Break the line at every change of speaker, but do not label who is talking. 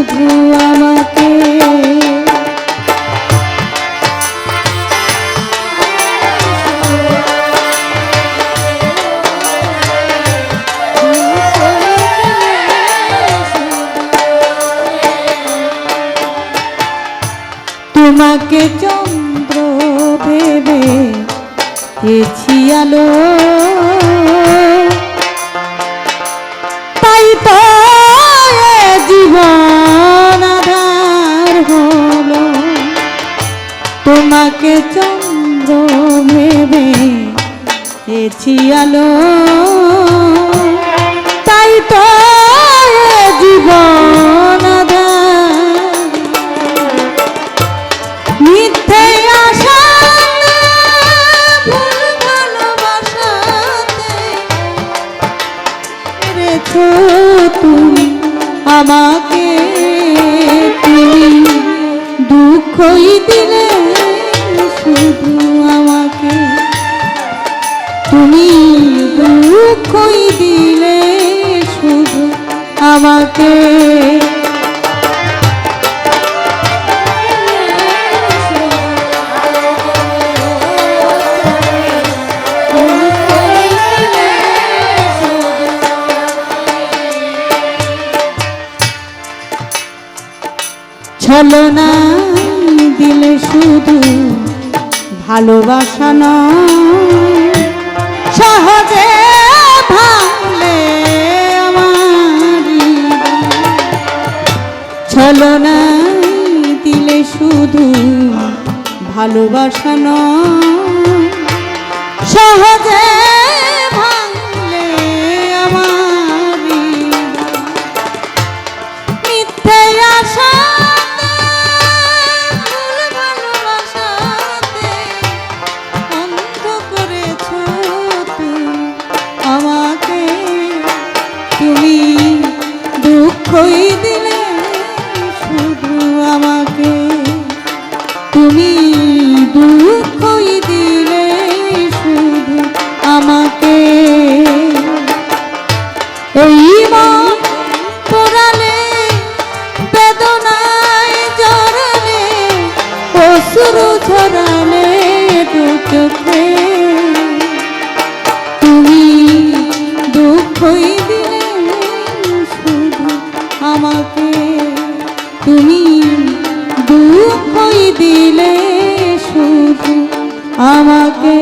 শুধু আমাকে। তোমাকে চন্দ্র ভেবে এছি আলো, তাই তো জীবন আধার হলো। তোমাকে চন্দ্র ভেবে এছি আলো, তাই তো জীবন মিথ্যে আশা ভুল ভালোবাসাতে রেখো তুমি আমাকে। তুমি দুঃখই দিলে শুধু আমাকে, তুমি দুঃখই দিলে শুধু আমাকে। ছলনা দিলে শুধু ভালোবাসা নয়, সহজে ভাঙলে আমার। ছলনা দিলে শুধু ভালোবাসা নয়, সহজে ভাঙলে আমার। মিথ্যে আশা দুঃখই দিলে শুধু আমাকে, তুমি দুঃখই দিলে শুধু আমাকে। এই মন পোড়ালে বেদনায় জড়ালে অশ্রু ঝরালে দু চোখে, তুমি দুঃখই দিলে শুধু আমাকে, তুমি দুঃখই দিলে শুধু আমাকে।